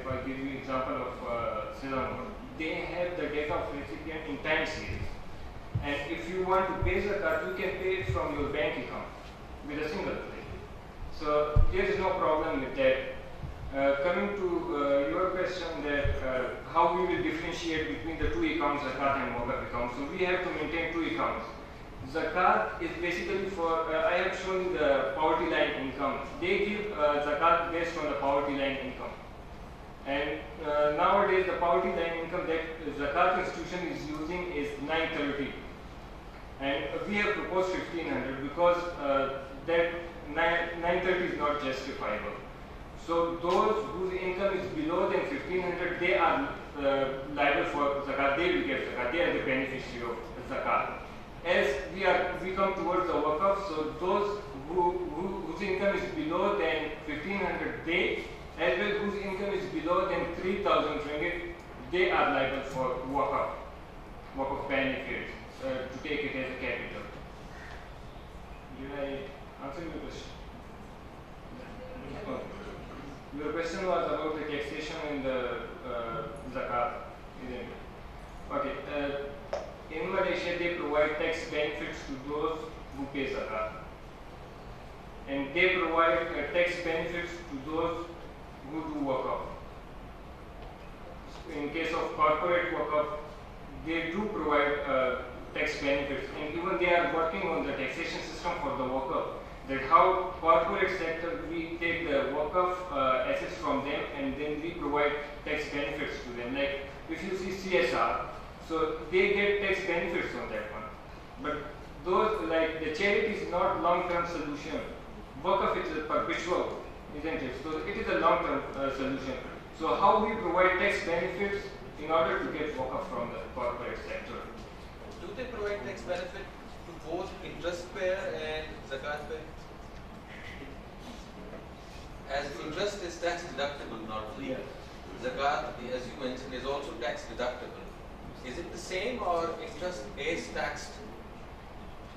if I give you example of Selangor, they have the data of recipient in time series. And if you want to pay zakat, you can pay it from your bank account with a single click. So there is no problem with that. Coming to your question that how we will differentiate between the two accounts, zakat and waqf accounts. So we have to maintain two accounts. Zakat is basically for, I have shown you the poverty line income. They give zakat based on the poverty line income. And nowadays the poverty line income that zakat institution is using is 930. And we have proposed 1500 because that 930 is not justifiable. So those whose income is below than 1500, they are liable for zakat. They will get zakat. They are the beneficiary of zakat. As we come towards the waqf, so those whose income is below than 1500, they, as well whose income is below than 3000 ringgit, they are liable for waqf benefits to take it as a capital. Did I answer your question? Okay. Your question was about the taxation in the zakat, isn't it? Okay. In Malaysia, they provide tax benefits to those who pay zakat, and they provide tax benefits to those who do waqf. In case of corporate waqf, they do provide tax benefits, and even they are working on the taxation system for the waqf. That how corporate sector, we take the waqf assets from them and then we provide tax benefits to them. Like if you see CSR, so they get tax benefits on that one. But those, like the charity is not long-term solution. Waqf is a perpetual, isn't it? So it is a long-term solution. So how we provide tax benefits in order to get waqf from the corporate sector? Do they provide tax benefit to both interest payer and zakat payer? As interest is tax deductible normally, Yeah. zakat, as you mentioned, is also tax deductible. Is it the same or interest is taxed?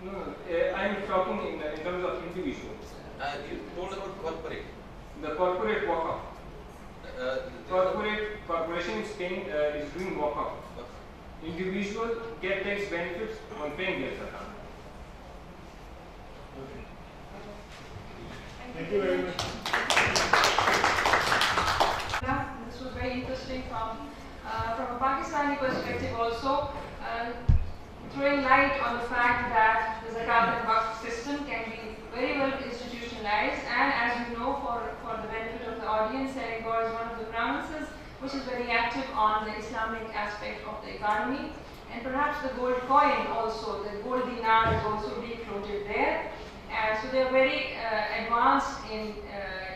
No, I am talking in terms of individuals. You told about corporate. The corporate waqf. Corporation is paying, is doing waqf. Individual get tax benefits on paying their zakat. Thank you very much. This was very interesting from a Pakistani perspective also, throwing light on the fact that the zakat and waqf system can be very well institutionalized, and as you know, for the benefit of the audience, Selangor is one of the provinces which is very active on the Islamic aspect of the economy, and perhaps the gold coin also, the gold dinar is also being floated there. So they are very advanced in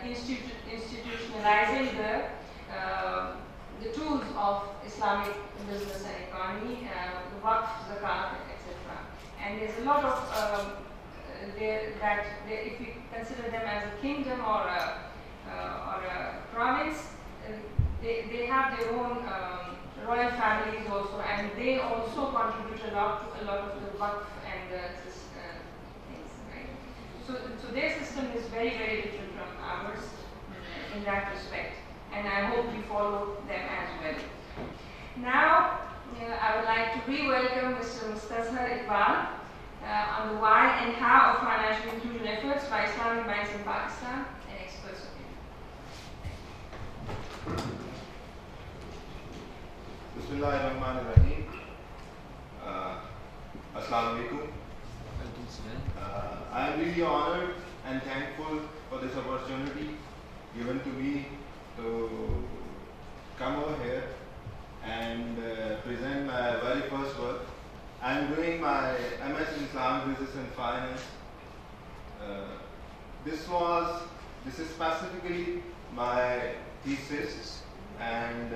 institutionalizing the tools of Islamic business and economy, the waqf, zakat, etc. And there's a lot of if we consider them as a kingdom or a province, they have their own royal families also, and they also contribute a lot to a lot of the waqf and the things, right? So their system is very, very different from ours in that respect, and I hope we follow them as well. Now, I would like to re-welcome Mr. Mustazhar Iqbal on the why and how of financial inclusion efforts by Islamic banks in Pakistan and experts' opinion. Bismillahirrahmanirrahim. Assalamu alaikum. I am really honored and thankful for this opportunity given to me to come over here and present my very first work. I am doing my MS in Islamic Business and Finance. This is specifically my thesis, and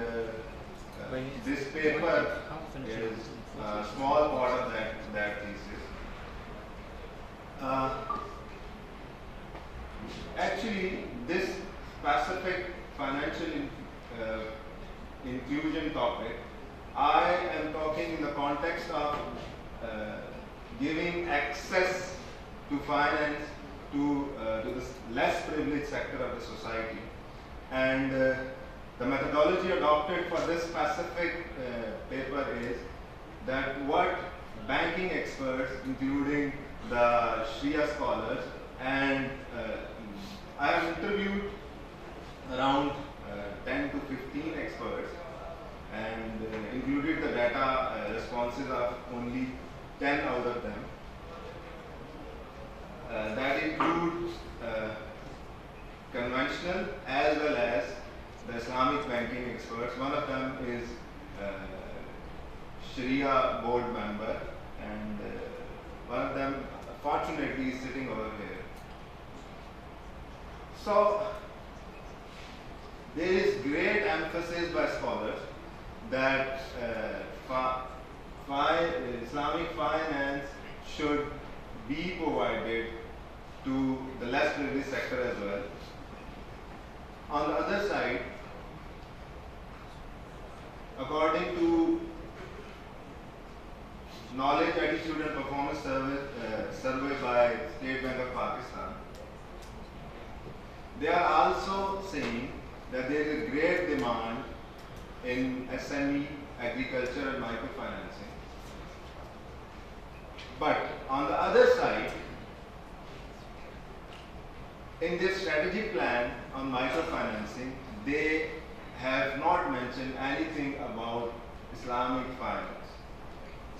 this paper is a small part of that thesis. Actually, this specific financial inclusion topic, I am talking in the context of giving access to finance to the less privileged sector of the society. And The methodology adopted for this specific paper is that what banking experts, including the Sharia scholars, and I have interviewed around 10 to 15 experts and included the data responses of only 10 out of them. That includes conventional as well as the Islamic banking experts. One of them is Sharia board member, and one of them fortunately is sitting over here. So there is great emphasis by scholars that Islamic finance should be provided to the less privileged sector as well. On the other side, according to Knowledge, Attitude and Performance survey by State Bank of Pakistan, they are also saying that there is a great demand in SME, agriculture and microfinancing. But on the other side, in their strategic plan on microfinancing, they have not mentioned anything about Islamic finance,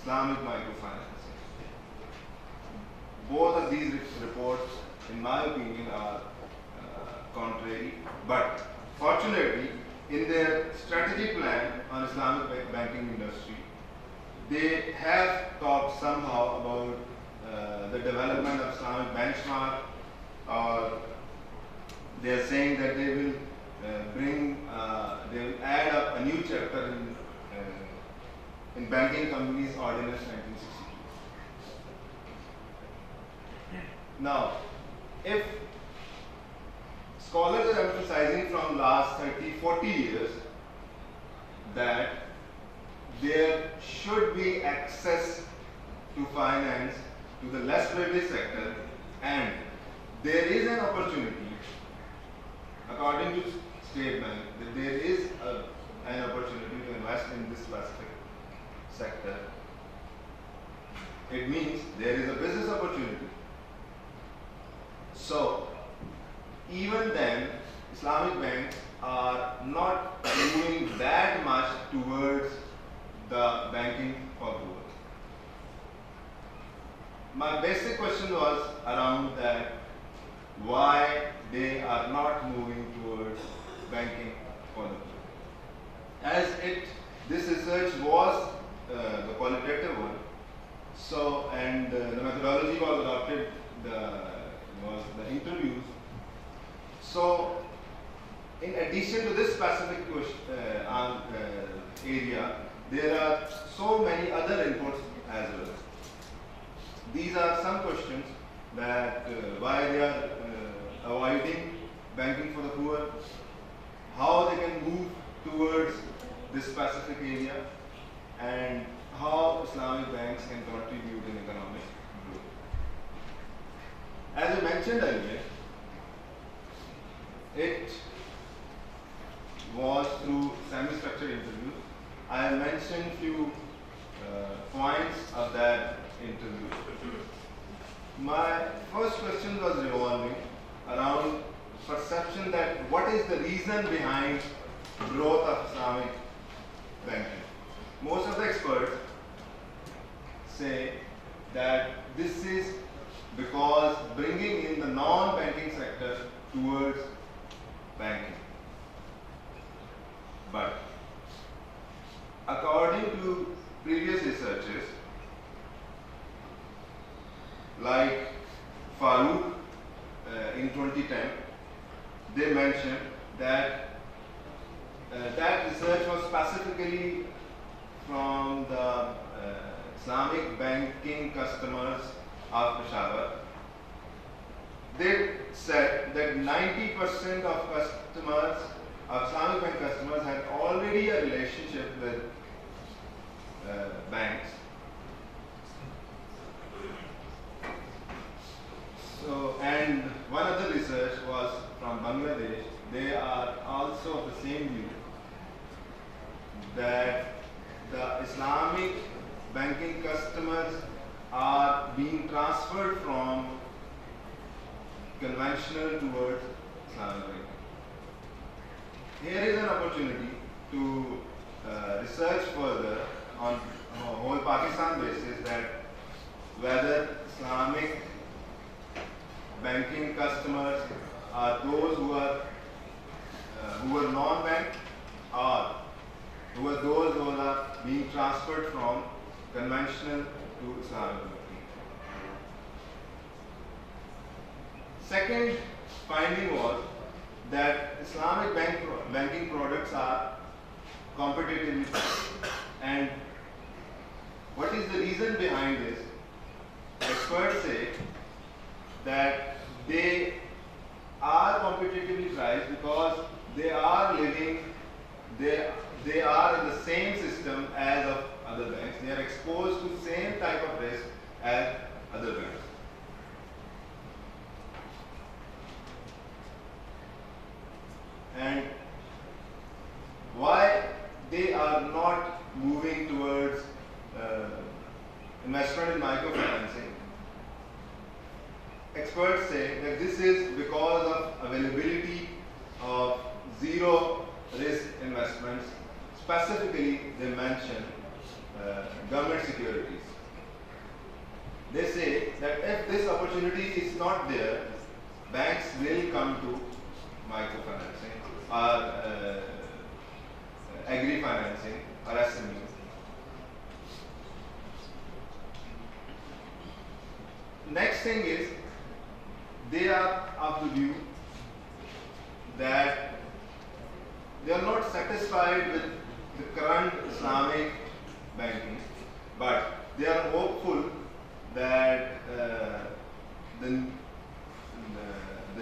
Islamic microfinancing. Both of these reports, in my opinion, are contrary. But fortunately, in their strategic plan on Islamic banking industry, they have talked somehow about the development of Islamic benchmark, or they are saying that they will they will add up a new chapter in Banking Companies Ordinance 1962. Now, if scholars are emphasizing from last 30-40 years that there should be access to finance to the less privileged sector, and there is an opportunity, according to State Bank, that there is an opportunity to invest in this specific sector. It means there is a business opportunity. So, even then, Islamic banks are not doing that much towards the banking for the world. My basic question was around that, why they are not moving towards banking for the world. As this research was the qualitative one, so and the methodology was adopted, was the interviews. So, in addition to this specific area, there are so many other inputs as well. These are some questions that why they are avoiding banking for the poor, how they can move towards this specific area, and how Islamic banks can contribute in economic growth. As I mentioned earlier, it was through semi-structured interviews. I have mentioned few points of that interview. My first question was revolving around perception that what is the reason behind growth of Islamic banking. Most of the experts say that this is because bringing in the non-banking sector towards banking. But according to previous researchers like Farooq in 2010, they mentioned that that research was specifically from the Islamic banking customers of Peshawar. They said that 90% of customers, of Islamic bank customers, had already a relationship with banks. So, and one other research was from Bangladesh. They are also of the same view that the Islamic banking customers are being transferred from conventional towards Islamic banking. Here is an opportunity to research further on a whole Pakistan basis that whether Islamic banking customers are those who are non-bank or who are those who are being transferred from conventional to Islamic banking. Second finding was that Islamic banking products are competitively priced. And what is the reason behind this? Experts say that they are competitively priced because they are in the same system as of other banks. They are exposed to the same type of risk as other banks. And why they are not moving towards investment in microfinancing? Experts say that this is because of availability of zero risk investments. Specifically, they mention government securities. They say that if this opportunity is not there, banks will come to microfinancing or agri-financing or SME. Next thing is, they are of the view that they are not satisfied with the current Islamic banking, but they are hopeful that the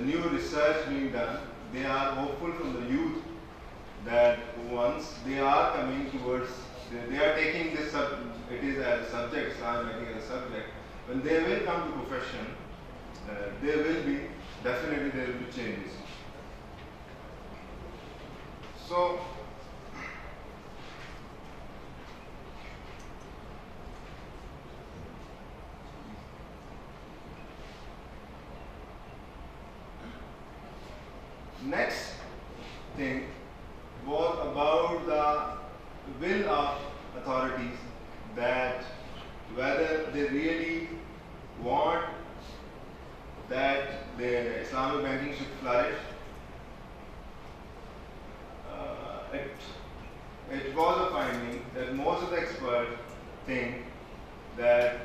new research being done, they are hopeful from the youth that once they are coming towards, they are taking this it is as a subject, Islamic banking as a subject, when they will come to profession, there will be changes. So, next thing was about the will of authorities, that whether they really want that the Islamic banking should flourish. It was a finding that most of the experts think that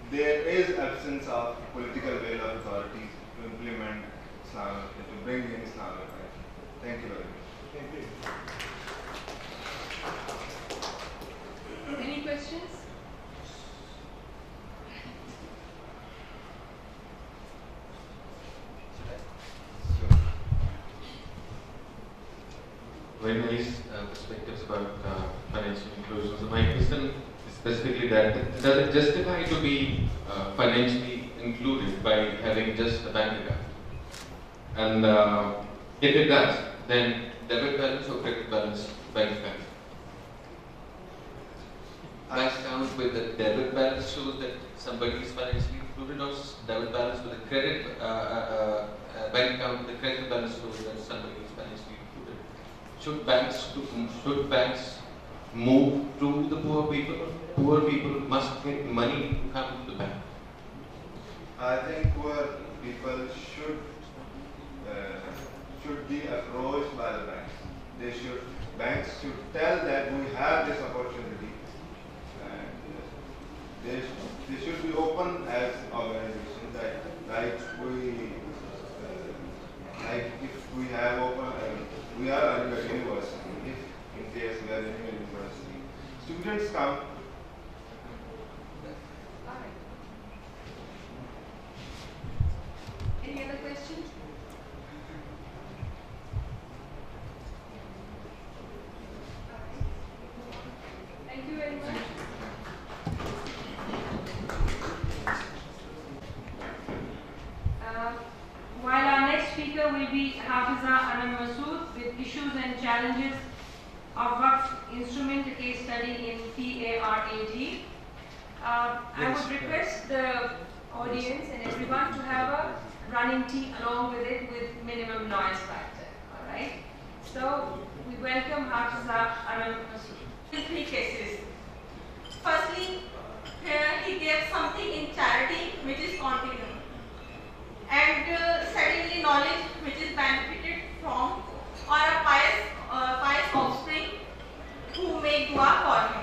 there is absence of political will of authorities to implement Islam, to bring in Islamic banking. Thank you very much. Thank you. Any questions? Very nice perspectives about financial inclusion. So my question is specifically that, does it justify to be financially included by having just a bank account? And if it does, then debit balance or credit balance, bank account? Bank account with the debit balance shows that somebody is financially included, or debit balance with a credit bank account with the credit balance shows that somebody is financially included. Should banks move to the poor people? Poor people must get money to come to the bank. I think poor people should be approached by the banks. Banks should tell that we have this opportunity, and they should be open as organizations, that like if we have open, we are running a university. If in case we are running a university, students come. Any other questions? Thank you very much. While our next speaker will be Hafiza Anam Masood with issues and challenges of Waqf instrument tea.ag. I would request the audience and everyone to have a running tea along with it with minimum noise factor. Alright? So we welcome Hafiza Anand Masood. In 3 cases. Firstly, he gave something in charity which is continuum, and secondly, knowledge which is benefited from, or a pious offspring who make dua for him.